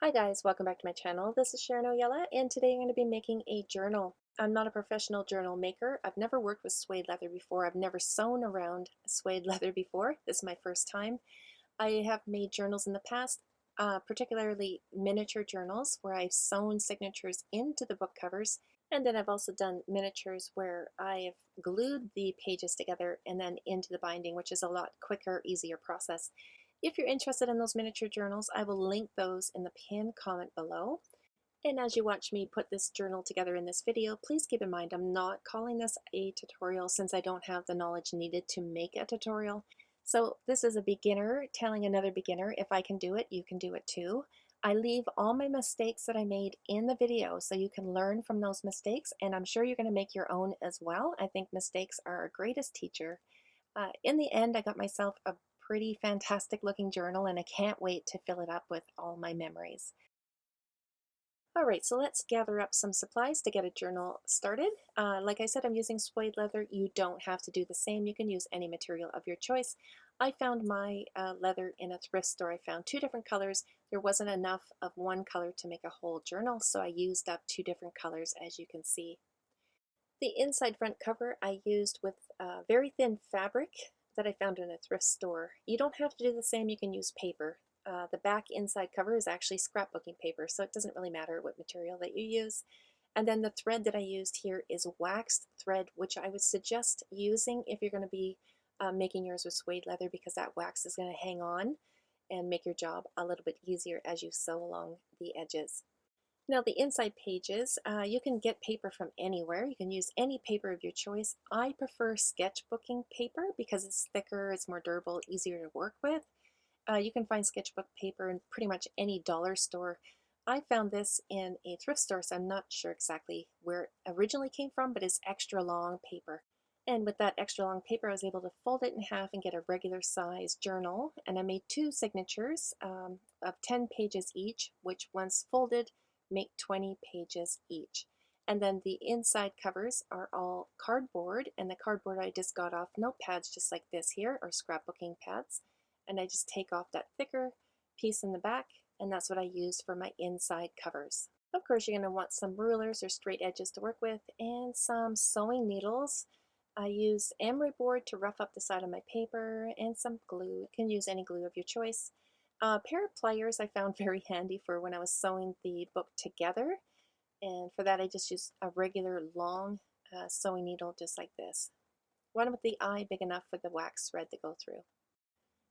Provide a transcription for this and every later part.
Hi guys, welcome back to my channel. This is Sharon Oyella, and today I'm going to be making a journal. I'm not a professional journal maker. I've never worked with suede leather before. I've never sewn around suede leather before. This is my first time. I have made journals in the past, particularly miniature journals where I've sewn signatures into the book covers, and then I've also done miniatures where I've glued the pages together and then into the binding, which is a lot quicker, easier process. If you're interested in those miniature journals, I will link those in the pinned comment below. And as you watch me put this journal together in this video, please keep in mind I'm not calling this a tutorial since I don't have the knowledge needed to make a tutorial. So this is a beginner telling another beginner, if I can do it, you can do it too. I leave all my mistakes that I made in the video so you can learn from those mistakes, and I'm sure you're going to make your own as well. I think mistakes are our greatest teacher. In the end, I got myself a pretty fantastic looking journal, and I can't wait to fill it up with all my memories. Alright, so let's gather up some supplies to get a journal started. Like I said, I'm using suede leather. You don't have to do the same. You can use any material of your choice. I found my leather in a thrift store. I found two different colors. There wasn't enough of one color to make a whole journal, so I used up two different colors, as you can see. The inside front cover I used with very thin fabric that I found in a thrift store. You don't have to do the same, you can use paper. The back inside cover is actually scrapbooking paper, so it doesn't really matter what material that you use. And then the thread that I used here is waxed thread, which I would suggest using if you're going to be making yours with suede leather, because that wax is going to hang on and make your job a little bit easier as you sew along the edges. Now the inside pages, you can get paper from anywhere. You can use any paper of your choice. I prefer sketchbooking paper because it's thicker, it's more durable, easier to work with. You can find sketchbook paper in pretty much any dollar store. I found this in a thrift store, so I'm not sure exactly where it originally came from, but it's extra long paper. And with that extra long paper, I was able to fold it in half and get a regular size journal. And I made two signatures of 10 pages each, which once folded, make 20 pages each. And then the inside covers are all cardboard, and the cardboard I just got off notepads just like this here, or scrapbooking pads. And I just take off that thicker piece in the back, and that's what I use for my inside covers. Of course, you're going to want some rulers or straight edges to work with, and some sewing needles. I used emery board to rough up the side of my paper, and some glue. You can use any glue of your choice. A pair of pliers I found very handy for when I was sewing the book together, and for that I just used a regular long sewing needle just like this. One with the eye big enough for the wax thread to go through.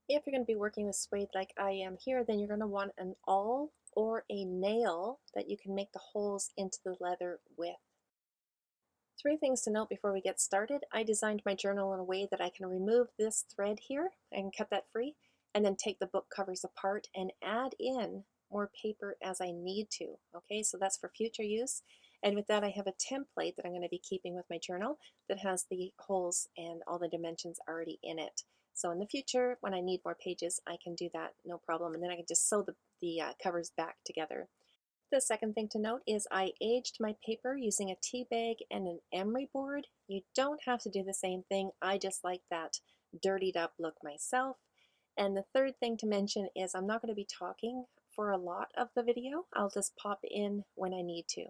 If you're going to be working with suede like I am here, then you're going to want an awl or a nail that you can make the holes into the leather with. Three things to note before we get started. I designed my journal in a way that I can remove this thread here and cut that free, and then take the book covers apart and add in more paper as I need to. Okay, so that's for future use. And with that, I have a template that I'm going to be keeping with my journal that has the holes and all the dimensions already in it. So in the future, when I need more pages, I can do that, no problem. And then I can just sew the covers back together. The second thing to note is I aged my paper using a tea bag and an emery board. You don't have to do the same thing. I just like that dirtied up look myself. And the third thing to mention is I'm not going to be talking for a lot of the video. I'll just pop in when I need to.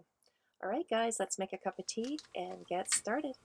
Alright guys, let's make a cup of tea and get started.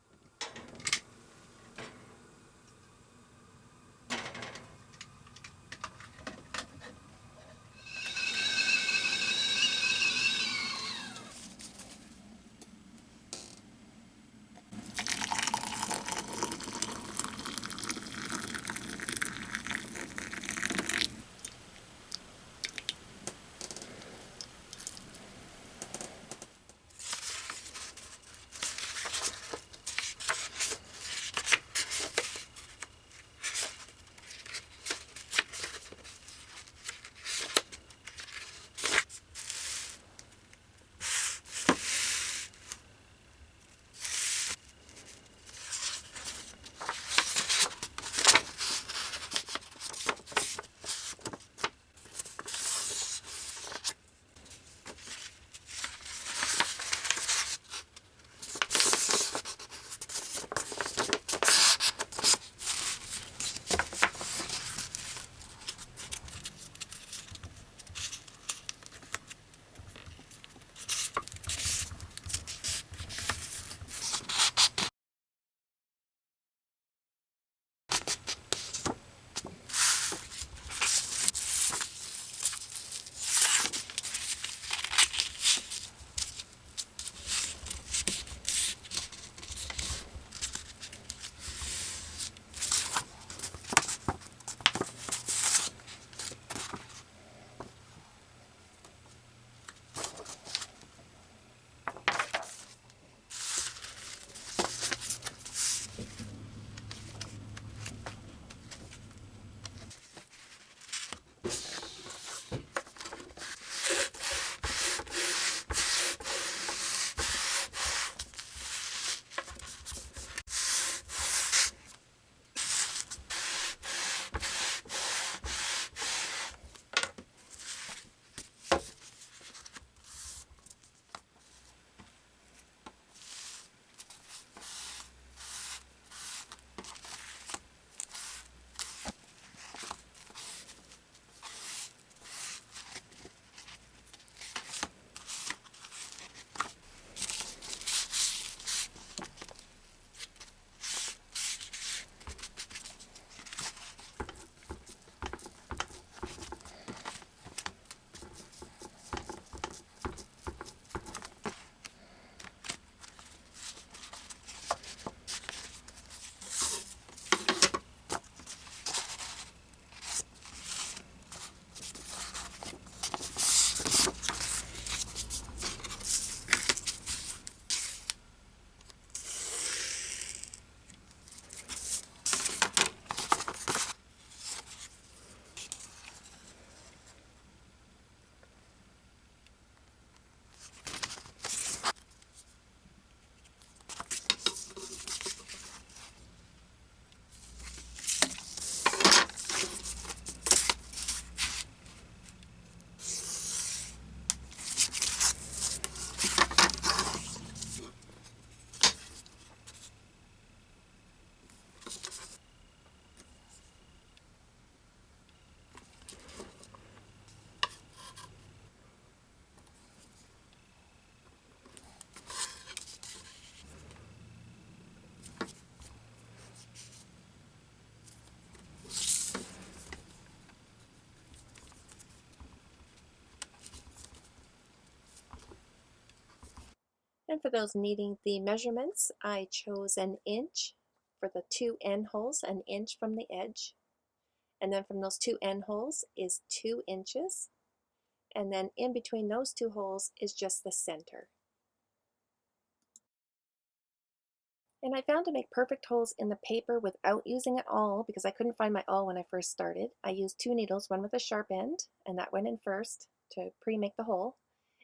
And for those needing the measurements, I chose an inch for the two end holes, an inch from the edge. And then from those two end holes is 2 inches. And then in between those two holes is just the center. And I found to make perfect holes in the paper without using an awl, because I couldn't find my awl when I first started. I used 2 needles, one with a sharp end, and that went in first to pre-make the hole,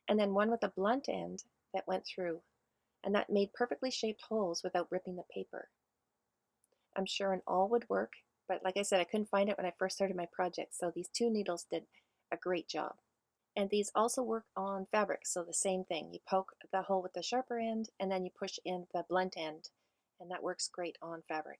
and then one with a blunt end that went through. And that made perfectly shaped holes without ripping the paper. I'm sure an awl would work, but like I said, I couldn't find it when I first started my project, so these 2 needles did a great job. And these also work on fabric, so the same thing. You poke the hole with the sharper end, and then you push in the blunt end, and that works great on fabric.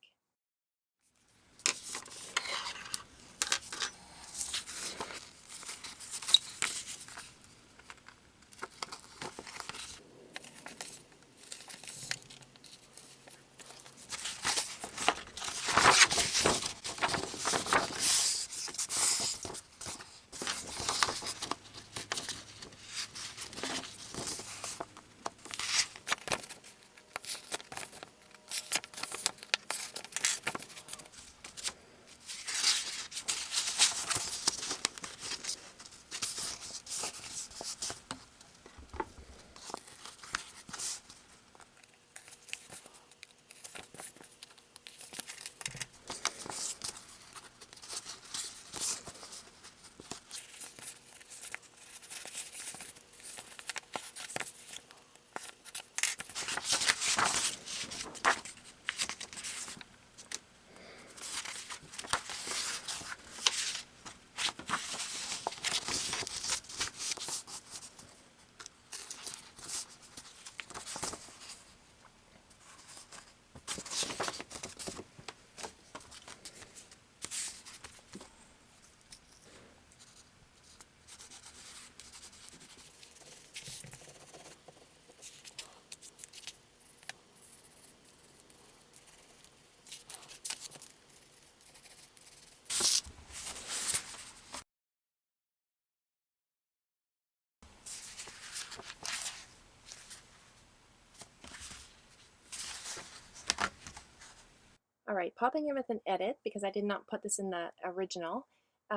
All right, popping in with an edit, because I did not put this in the original,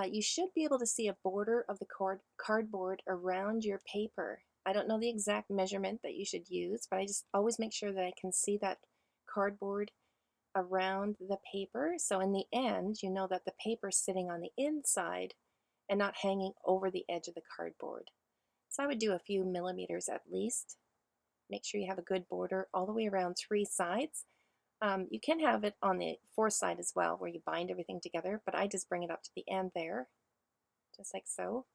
you should be able to see a border of the cardboard around your paper. I don't know the exact measurement that you should use, but I just always make sure that I can see that cardboard around the paper. So in the end, you know that the paper is sitting on the inside and not hanging over the edge of the cardboard. So I would do a few millimeters at least. Make sure you have a good border all the way around 3 sides. You can have it on the 4th side as well, where you bind everything together, but I just bring it up to the end there, just like so.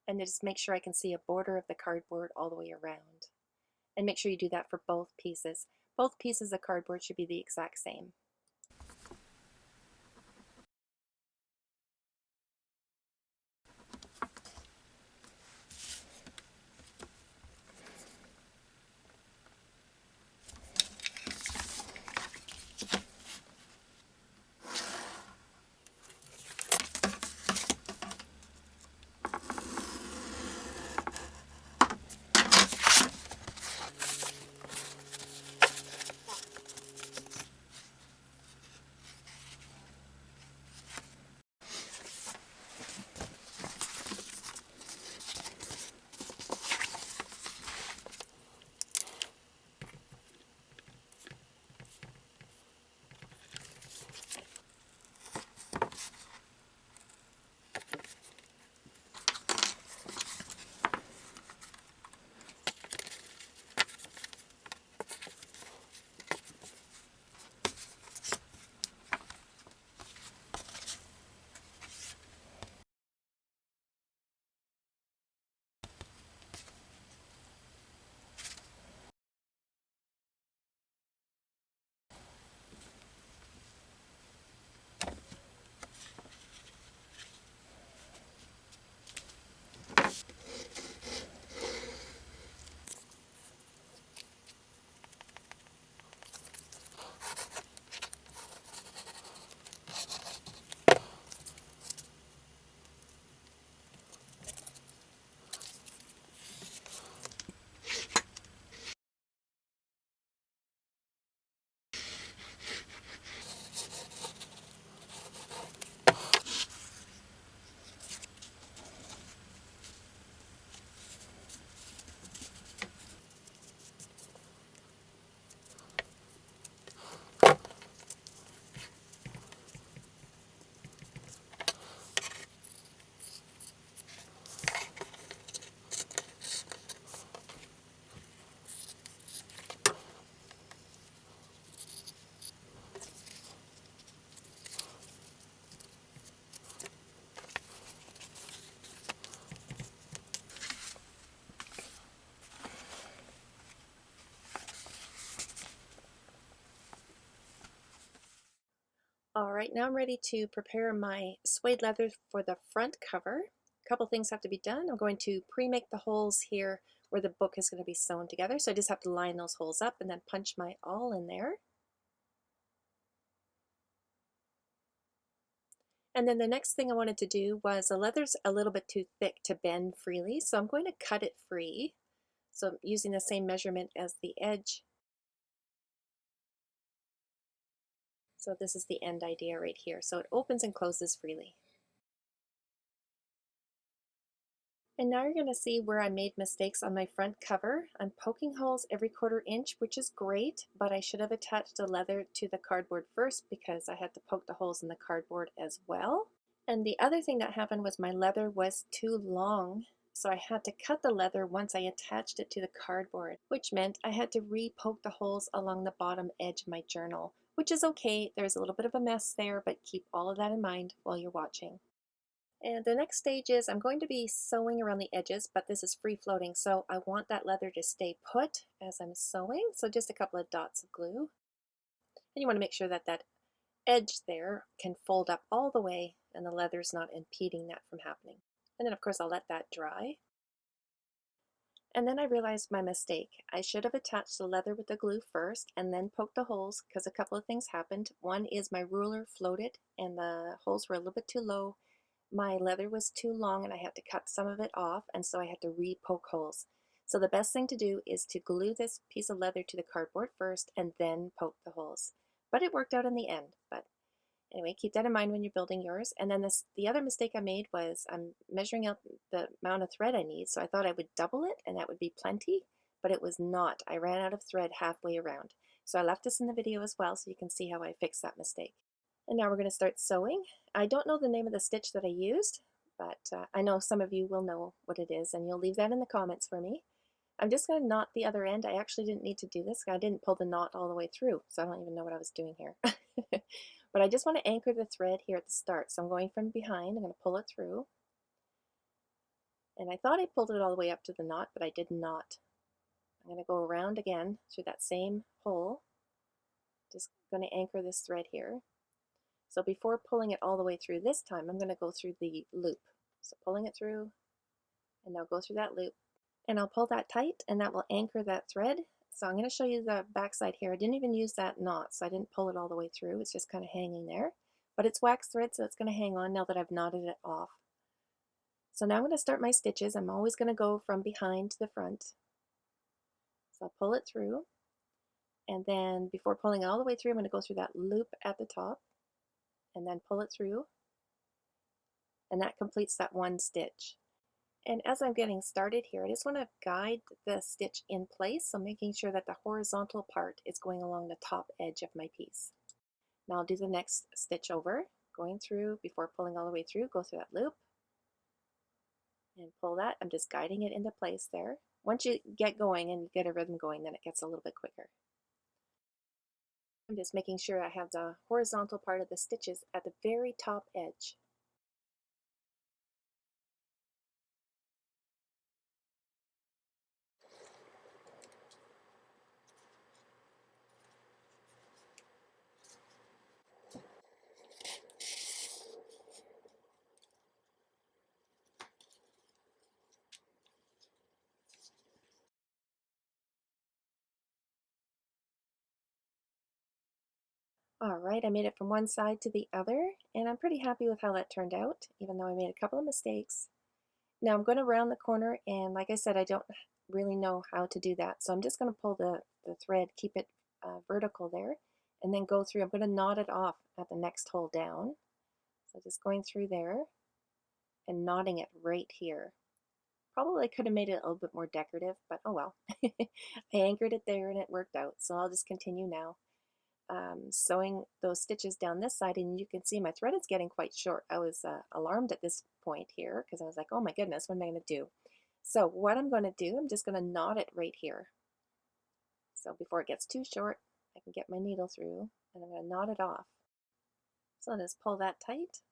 And just make sure I can see a border of the cardboard all the way around. And make sure you do that for both pieces. Both pieces of cardboard should be the exact same. All right, now I'm ready to prepare my suede leather for the front cover. A couple things have to be done. I'm going to pre-make the holes here where the book is going to be sewn together. So I just have to line those holes up and then punch my awl in there. And then the next thing I wanted to do was the leather's a little bit too thick to bend freely, so I'm going to cut it free. So I'm using the same measurement as the edge. So this is the end idea right here. So it opens and closes freely. And now you're going to see where I made mistakes on my front cover. I'm poking holes every 1/4 inch, which is great, but I should have attached the leather to the cardboard first because I had to poke the holes in the cardboard as well. And the other thing that happened was my leather was too long, so I had to cut the leather once I attached it to the cardboard, which meant I had to re-poke the holes along the bottom edge of my journal, which is okay. There's a little bit of a mess there, but keep all of that in mind while you're watching. And the next stage is I'm going to be sewing around the edges, but this is free floating, so I want that leather to stay put as I'm sewing, so just a couple of dots of glue. And you want to make sure that that edge there can fold up all the way and the leather's not impeding that from happening. And then of course I'll let that dry. And then I realized my mistake. I should have attached the leather with the glue first and then poked the holes because a couple of things happened. One is my ruler floated and the holes were a little bit too low. My leather was too long and I had to cut some of it off, and so I had to re-poke holes. So the best thing to do is to glue this piece of leather to the cardboard first and then poke the holes. But it worked out in the end. But anyway, keep that in mind when you're building yours. And then the other mistake I made was I'm measuring out the amount of thread I need. So I thought I would double it and that would be plenty, but it was not. I ran out of thread halfway around. So I left this in the video as well so you can see how I fixed that mistake. And now we're going to start sewing. I don't know the name of the stitch that I used, but I know some of you will know what it is, and you'll leave that in the comments for me. I'm just going to knot the other end. I actually didn't need to do this. I didn't pull the knot all the way through, so I don't even know what I was doing here. But I just want to anchor the thread here at the start. So I'm going from behind. I'm going to pull it through. And I thought I pulled it all the way up to the knot, but I did not. I'm going to go around again through that same hole. Just going to anchor this thread here. So before pulling it all the way through this time, I'm going to go through the loop. So pulling it through, and now go through that loop. And I'll pull that tight, and that will anchor that thread. So I'm going to show you the back side here. I didn't even use that knot, so I didn't pull it all the way through. It's just kind of hanging there. But it's wax thread, so it's going to hang on now that I've knotted it off. So now I'm going to start my stitches. I'm always going to go from behind to the front. So I'll pull it through. And then before pulling it all the way through, I'm going to go through that loop at the top and then pull it through. And that completes that one stitch. And as I'm getting started here, I just want to guide the stitch in place, so making sure that the horizontal part is going along the top edge of my piece. Now I'll do the next stitch over, going through, before pulling all the way through, go through that loop and pull that. I'm just guiding it into place there. Once you get going and you get a rhythm going, then it gets a little bit quicker. I'm just making sure I have the horizontal part of the stitches at the very top edge. All right, I made it from one side to the other, and I'm pretty happy with how that turned out, even though I made a couple of mistakes. Now I'm going to round the corner, and like I said, I don't really know how to do that, so I'm just going to pull the thread, keep it vertical there, and then go through. I'm going to knot it off at the next hole down. So just going through there and knotting it right here. Probably could have made it a little bit more decorative, but oh well. I anchored it there and it worked out, so I'll just continue now. Sewing those stitches down this side, and you can see my thread is getting quite short. I was alarmed at this point here because I was like, oh my goodness, what am I going to do? So what I'm going to do, I'm just going to knot it right here. So before it gets too short, I can get my needle through, and I'm going to knot it off. So I'll just pull that tight,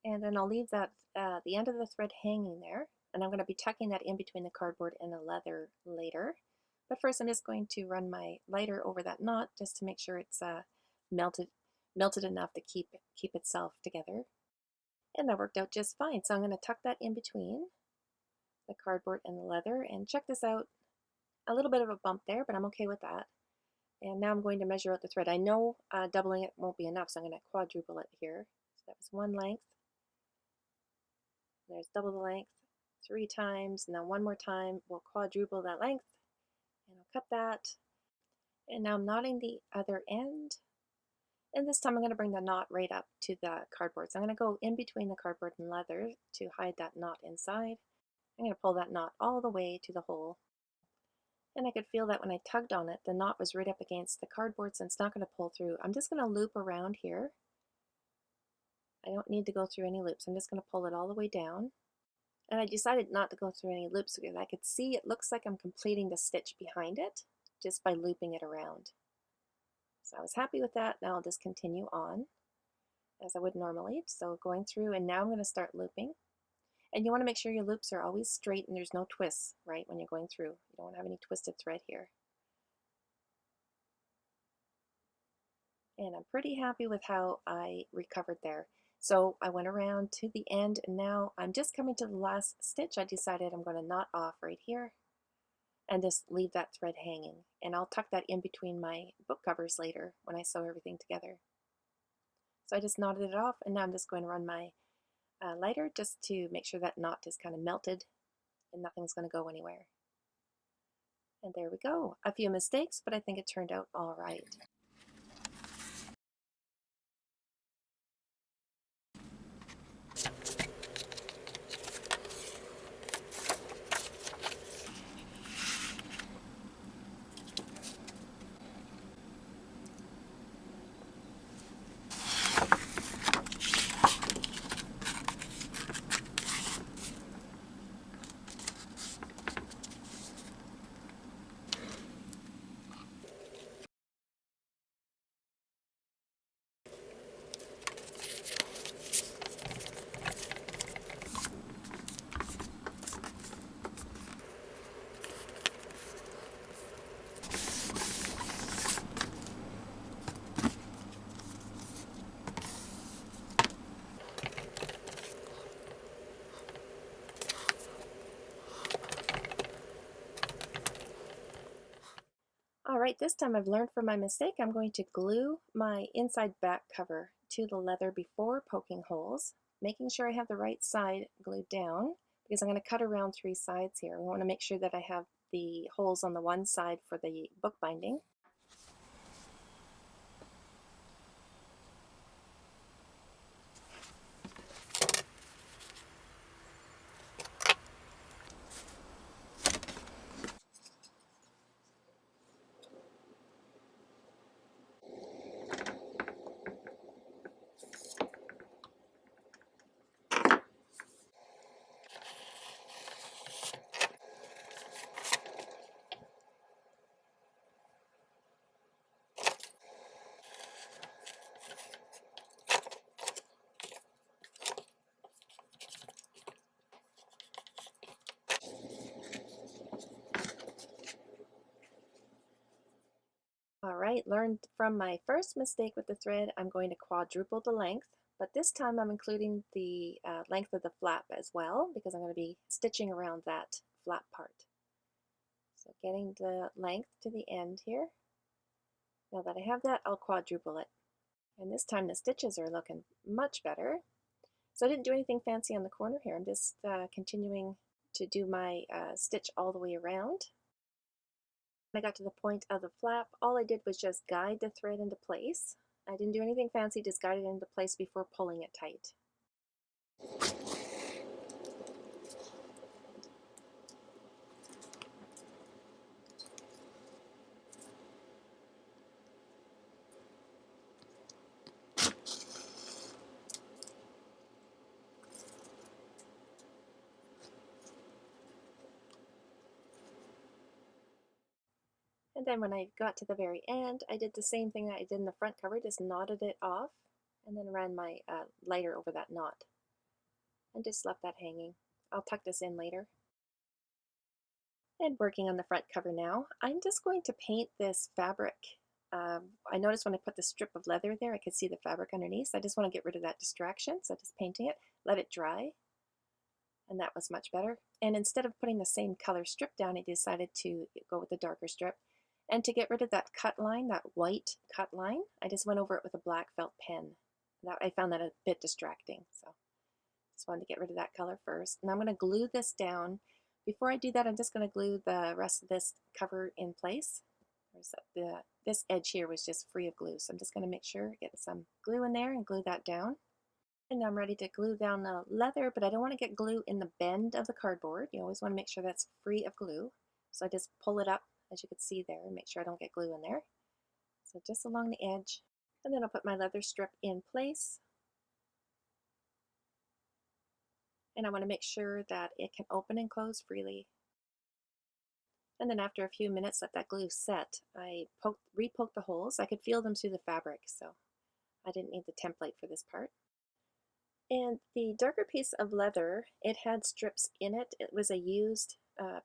and then I'll leave that the end of the thread hanging there, and I'm going to be tucking that in between the cardboard and the leather later. But first I'm just going to run my lighter over that knot just to make sure it's melted melted enough to keep itself together. And that worked out just fine. So I'm going to tuck that in between the cardboard and the leather, and check this out. A little bit of a bump there, but I'm okay with that. And now I'm going to measure out the thread. I know doubling it won't be enough, so I'm going to quadruple it here. So that was one length. There's double the length 3 times, and then one more time we'll quadruple that length, and I'll cut that. And now I'm knotting the other end, and this time I'm going to bring the knot right up to the cardboard. So I'm going to go in between the cardboard and leather to hide that knot inside. I'm going to pull that knot all the way to the hole. And I could feel that when I tugged on it, the knot was right up against the cardboard, so it's not going to pull through. I'm just going to loop around here. I don't need to go through any loops. I'm just going to pull it all the way down. And I decided not to go through any loops because I could see it looks like I'm completing the stitch behind it just by looping it around. So I was happy with that. Now I'll just continue on as I would normally. So going through, and now I'm going to start looping. And you want to make sure your loops are always straight and there's no twists, right, when you're going through. You don't want to have any twisted thread here. And I'm pretty happy with how I recovered there. So I went around to the end, and now I'm just coming to the last stitch. I decided I'm going to knot off right here and just leave that thread hanging. And I'll tuck that in between my book covers later when I sew everything together. So I just knotted it off, and now I'm just going to run my lighter just to make sure that knot is kind of melted and nothing's going to go anywhere. And there we go. A few mistakes, but I think it turned out all right. Alright, this time I've learned from my mistake. I'm going to glue my inside back cover to the leather before poking holes, making sure I have the right side glued down because I'm going to cut around 3 sides here. I want to make sure that I have the holes on the one side for the book binding. Alright, learned from my first mistake with the thread. I'm going to quadruple the length, but this time I'm including the length of the flap as well because I'm going to be stitching around that flap part. So getting the length to the end here. Now that I have that, I'll quadruple it. And this time the stitches are looking much better. So I didn't do anything fancy on the corner here. I'm just continuing to do my stitch all the way around. When I got to the point of the flap, all I did was just guide the thread into place. I didn't do anything fancy, just guide it into place before pulling it tight. And then when I got to the very end, I did the same thing that I did in the front cover, just knotted it off and then ran my lighter over that knot and just left that hanging. I'll tuck this in later. And working on the front cover now, I'm just going to paint this fabric I noticed when I put the strip of leather there, I could see the fabric underneath. So I just want to get rid of that distraction. So just painting it, let it dry, and that was much better. And instead of putting the same color strip down, I decided to go with the darker strip. And to get rid of that cut line, that white cut line, I just went over it with a black felt pen. I found that a bit distracting. So just wanted to get rid of that color first. And I'm going to glue this down. Before I do that, I'm just going to glue the rest of this cover in place. This edge here was just free of glue, so I'm just going to make sure, get some glue in there and glue that down. And I'm ready to glue down the leather, but I don't want to get glue in the bend of the cardboard. You always want to make sure that's free of glue. So I just pull it up, as you can see there, and make sure I don't get glue in there. So just along the edge. And then I'll put my leather strip in place. And I want to make sure that it can open and close freely. And then after a few minutes, let that glue set. I re-poked the holes. I could feel them through the fabric, so I didn't need the template for this part. And the darker piece of leather, it had strips in it. It was a used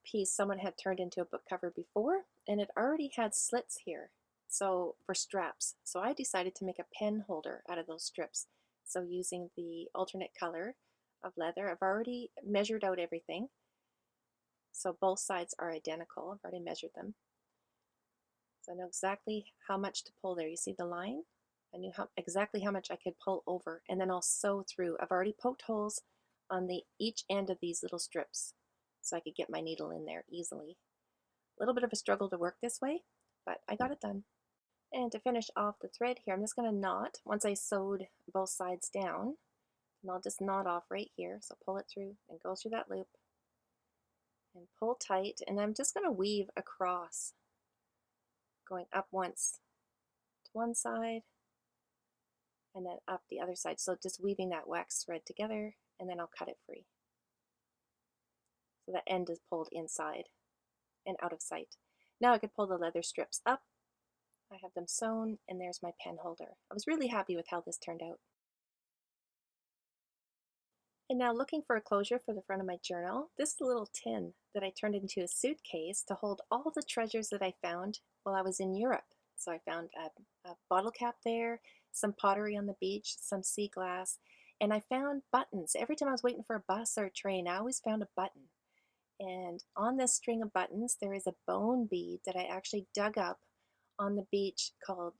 piece someone had turned into a book cover before, and it already had slits here, so for straps. So I decided to make a pen holder out of those strips. So using the alternate color of leather, I've already measured out everything. So both sides are identical. I've already measured them. So I know exactly how much to pull there. You see the line? I knew exactly how much I could pull over, and then I'll sew through. I've already poked holes on each end of these little strips so I could get my needle in there easily. A little bit of a struggle to work this way, but I got it done. And to finish off the thread here, I'm just going to knot once I sewed both sides down, and I'll just knot off right here. So pull it through and go through that loop and pull tight, and I'm just going to weave across, going up once to one side and then up the other side. So just weaving that wax thread together, and then I'll cut it free. So that end is pulled inside and out of sight. Now I could pull the leather strips up. I have them sewn, and there's my pen holder. I was really happy with how this turned out. And now looking for a closure for the front of my journal, this little tin that I turned into a suitcase to hold all the treasures that I found while I was in Europe. So I found a bottle cap there, some pottery on the beach, some sea glass, and I found buttons. Every time I was waiting for a bus or a train, I always found a button. And on this string of buttons, there is a bone bead that I actually dug up on the beach called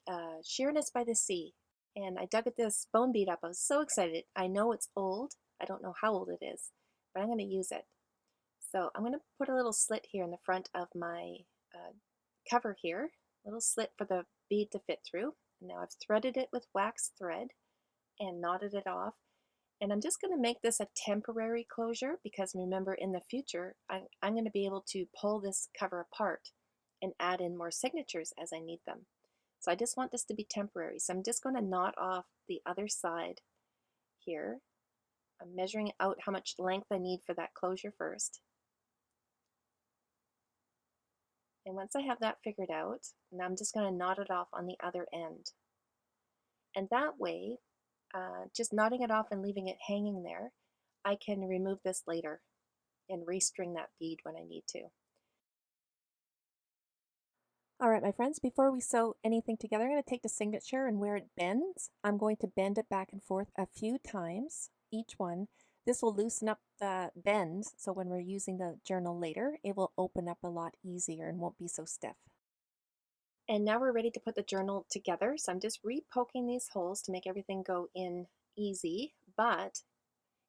Sheerness by the Sea. And I dug at this bone bead up. I was so excited. I know it's old. I don't know how old it is, but I'm going to use it. So I'm going to put a little slit here in the front of my cover here, a little slit for the bead to fit through. And now I've threaded it with wax thread and knotted it off. And I'm just going to make this a temporary closure because remember, in the future, I'm going to be able to pull this cover apart and add in more signatures as I need them. So I just want this to be temporary. So I'm just going to knot off the other side here. I'm measuring out how much length I need for that closure first. And once I have that figured out, now I'm just going to knot it off on the other end. And that way, just knotting it off and leaving it hanging there, I can remove this later and restring that bead when I need to. All right, my friends, before we sew anything together, I'm going to take the signature, and where it bends, I'm going to bend it back and forth a few times, each one. This will loosen up the bends, so when we're using the journal later, it will open up a lot easier and won't be so stiff. And now we're ready to put the journal together, so I'm just re-poking these holes to make everything go in easy, but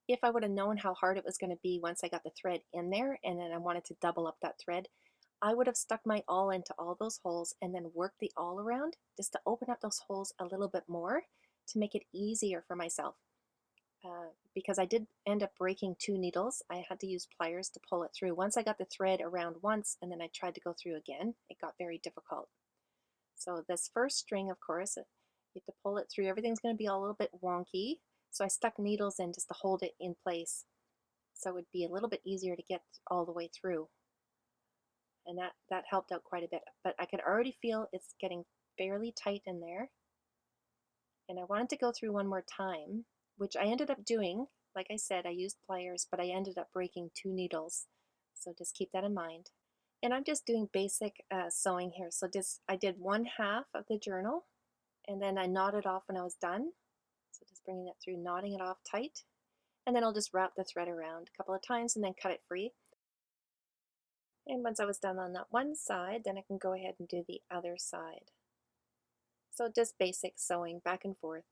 if I would have known how hard it was going to be once I got the thread in there, and then I wanted to double up that thread, I would have stuck my awl into all those holes and then worked the awl around just to open up those holes a little bit more to make it easier for myself. Because I did end up breaking 2 needles, I had to use pliers to pull it through. Once I got the thread around once and then I tried to go through again, it got very difficult. So this first string, of course, you have to pull it through. Everything's going to be a little bit wonky. So I stuck needles in just to hold it in place. So it would be a little bit easier to get all the way through. And that helped out quite a bit. But I could already feel it's getting fairly tight in there. And I wanted to go through one more time, which I ended up doing. Like I said, I used pliers, but I ended up breaking 2 needles. So just keep that in mind. And I'm just doing basic sewing here. So just I did one half of the journal and then I knotted off when I was done. So just bringing that through, knotting it off tight. And then I'll just wrap the thread around a couple of times and then cut it free. And once I was done on that one side, then I can go ahead and do the other side. So just basic sewing back and forth.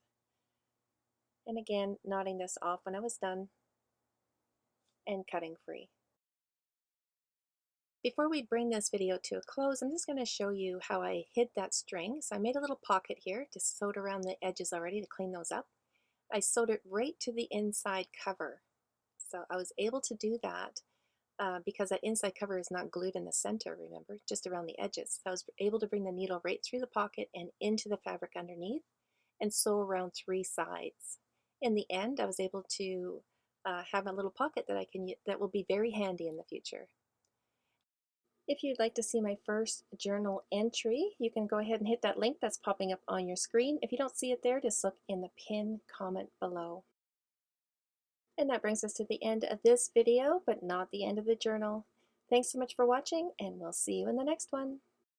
And again, knotting this off when I was done and cutting free. Before we bring this video to a close, I'm just going to show you how I hid that string. So I made a little pocket here, just sewed around the edges already to clean those up. I sewed it right to the inside cover. So I was able to do that because that inside cover is not glued in the center, remember, just around the edges. So I was able to bring the needle right through the pocket and into the fabric underneath and sew around 3 sides. In the end, I was able to have a little pocket that that will be very handy in the future. If you'd like to see my first journal entry, you can go ahead and hit that link that's popping up on your screen. If you don't see it there, just look in the pinned comment below. And that brings us to the end of this video, but not the end of the journal. Thanks so much for watching, and we'll see you in the next one.